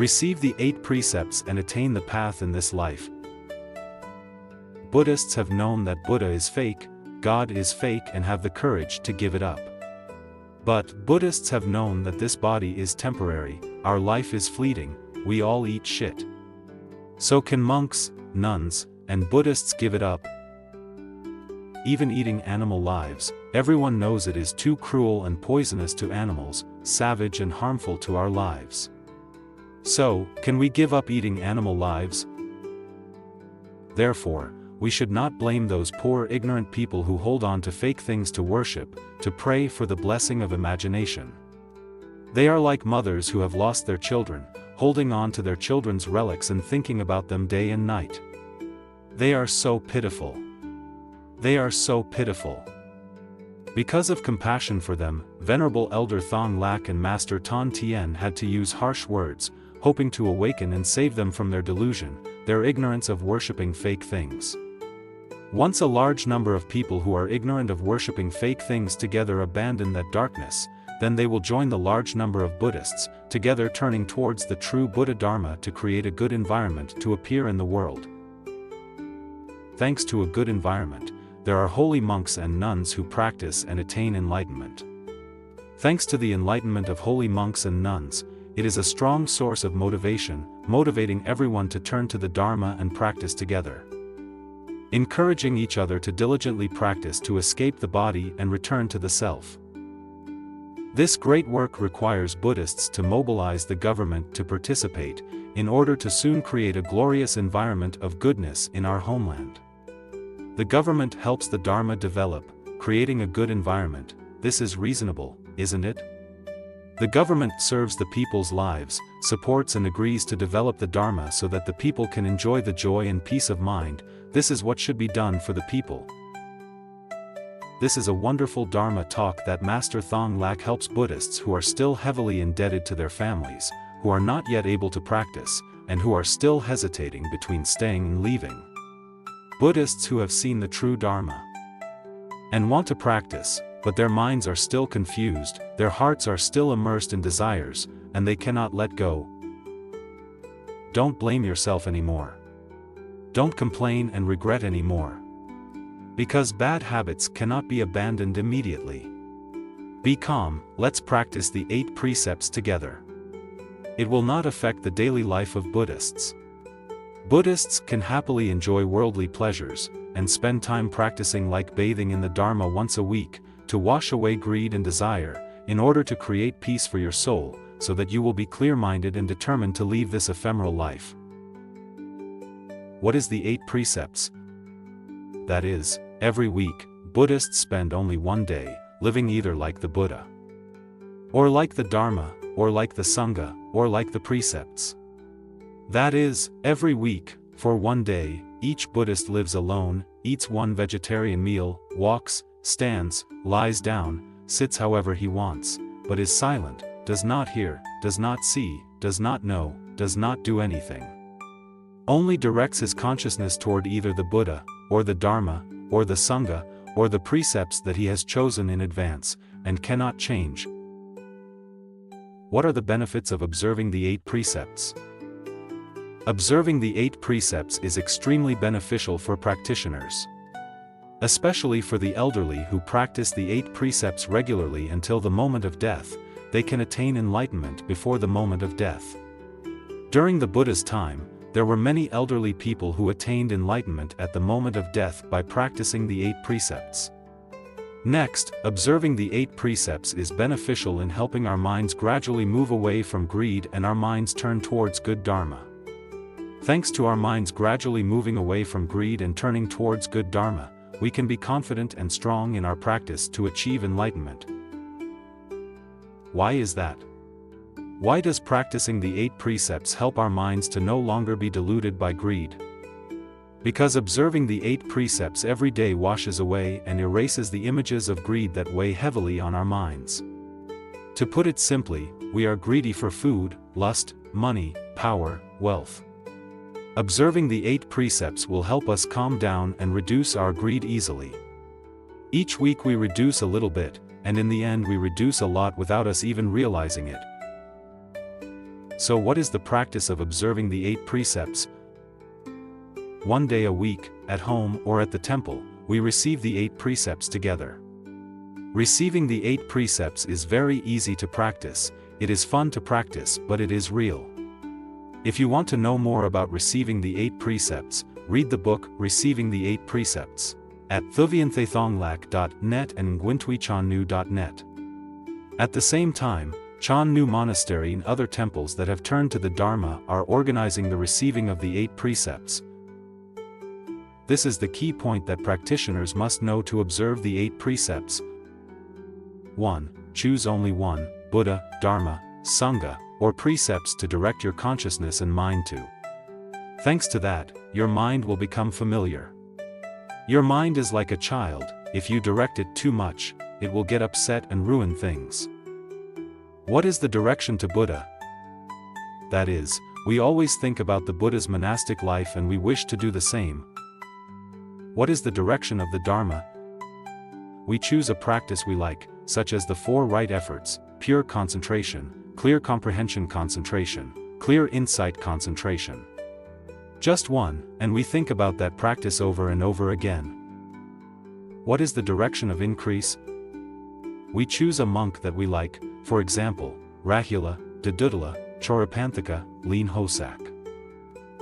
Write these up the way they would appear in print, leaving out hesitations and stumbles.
Receive the 8 precepts and attain the path in this life. Buddhists have known that Buddha is fake, God is fake, and have the courage to give it up. But Buddhists have known that this body is temporary, our life is fleeting, we all eat shit. So can monks, nuns, and Buddhists give it up? Even eating animal lives, everyone knows it is too cruel and poisonous to animals, savage and harmful to our lives. So, can we give up eating animal lives? Therefore, we should not blame those poor ignorant people who hold on to fake things to worship, to pray for the blessing of imagination. They are like mothers who have lost their children, holding on to their children's relics and thinking about them day and night. They are so pitiful. They are so pitiful. Because of compassion for them, Venerable Elder Thong Lak and Master Tan Tien had to use harsh words, hoping to awaken and save them from their delusion, their ignorance of worshipping fake things. Once a large number of people who are ignorant of worshipping fake things together abandon that darkness, then they will join the large number of Buddhists, together turning towards the true Buddha Dharma to create a good environment to appear in the world. Thanks to a good environment, there are holy monks and nuns who practice and attain enlightenment. Thanks to the enlightenment of holy monks and nuns, it is a strong source of motivation, motivating everyone to turn to the Dharma and practice together. Encouraging each other to diligently practice to escape the body and return to the self. This great work requires Buddhists to mobilize the government to participate, in order to soon create a glorious environment of goodness in our homeland. The government helps the Dharma develop, creating a good environment. This is reasonable, isn't it? The government serves the people's lives, supports and agrees to develop the Dharma so that the people can enjoy the joy and peace of mind. This is what should be done for the people. This is a wonderful Dharma talk that Master Thong Lak helps Buddhists who are still heavily indebted to their families, who are not yet able to practice, and who are still hesitating between staying and leaving. Buddhists who have seen the true Dharma and want to practice, but their minds are still confused, their hearts are still immersed in desires, and they cannot let go. Don't blame yourself anymore. Don't complain and regret anymore. Because bad habits cannot be abandoned immediately. Be calm, let's practice the 8 precepts together. It will not affect the daily life of Buddhists. Buddhists can happily enjoy worldly pleasures, and spend time practicing like bathing in the Dharma once a week, to wash away greed and desire, in order to create peace for your soul, so that you will be clear-minded and determined to leave this ephemeral life. What is the 8 precepts? That is, every week, Buddhists spend only one day, living either like the Buddha, or like the Dharma, or like the Sangha, or like the precepts. That is, every week, for one day, each Buddhist lives alone, eats one vegetarian meal, walks, stands, lies down, sits however he wants, but is silent, does not hear, does not see, does not know, does not do anything. Only directs his consciousness toward either the Buddha, or the Dharma, or the Sangha, or the precepts that he has chosen in advance, and cannot change. What are the benefits of observing the 8 precepts? Observing the 8 precepts is extremely beneficial for practitioners. Especially for the elderly who practice the 8 precepts regularly until the moment of death, they can attain enlightenment before the moment of death. During the Buddha's time, there were many elderly people who attained enlightenment at the moment of death by practicing the 8 precepts. Next, observing the 8 precepts is beneficial in helping our minds gradually move away from greed and our minds turn towards good Dharma. Thanks to our minds gradually moving away from greed and turning towards good Dharma, we can be confident and strong in our practice to achieve enlightenment. Why is that? Why does practicing the 8 precepts help our minds to no longer be deluded by greed? Because observing the 8 precepts every day washes away and erases the images of greed that weigh heavily on our minds. To put it simply, we are greedy for food, lust, money, power, wealth. Observing the 8 precepts will help us calm down and reduce our greed easily. Each week we reduce a little bit, and in the end we reduce a lot without us even realizing it. So what is the practice of observing the 8 precepts? One day a week, at home or at the temple, we receive the 8 precepts together. Receiving the 8 precepts is very easy to practice, it is fun to practice, but it is real. If you want to know more about receiving the 8 precepts, read the book Receiving the 8 Precepts at thuvianthaythonglak.net and ngwintwichannu.net. At the same time, Chan Nu Monastery and other temples that have turned to the Dharma are organizing the receiving of the 8 precepts. This is the key point that practitioners must know to observe the 8 precepts. 1. Choose only one, Buddha, Dharma, Sangha, or precepts to direct your consciousness and mind to. Thanks to that, your mind will become familiar. Your mind is like a child, if you direct it too much, it will get upset and ruin things. What is the direction to Buddha? That is, we always think about the Buddha's monastic life and we wish to do the same. What is the direction of the Dharma? We choose a practice we like, such as the 4 right efforts, pure concentration, clear comprehension concentration, clear insight concentration. Just one, and we think about that practice over and over again. What is the direction of increase? We choose a monk that we like, for example, Rahula, Dadudala, Chorapanthaka, Lean Hosak.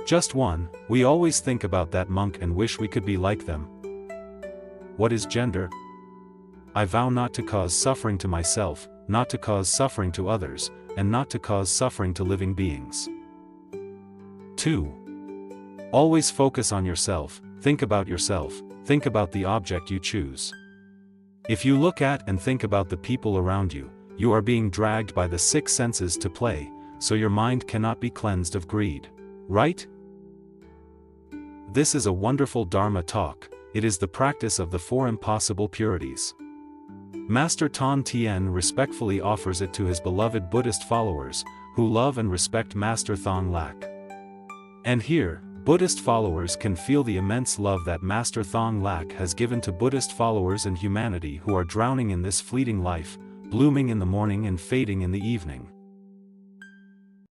Just one, we always think about that monk and wish we could be like them. What is gender? I vow not to cause suffering to myself, not to cause suffering to others, and not to cause suffering to living beings. 2. Always focus on yourself, think about the object you choose. If you look at and think about the people around you, you are being dragged by the 6 senses to play, so your mind cannot be cleansed of greed. Right? This is a wonderful Dharma talk, it is the practice of the 4 impossible purities. Master Tan Tien respectfully offers it to his beloved Buddhist followers, who love and respect Master Thong Lak. And here, Buddhist followers can feel the immense love that Master Thong Lak has given to Buddhist followers and humanity who are drowning in this fleeting life, blooming in the morning and fading in the evening.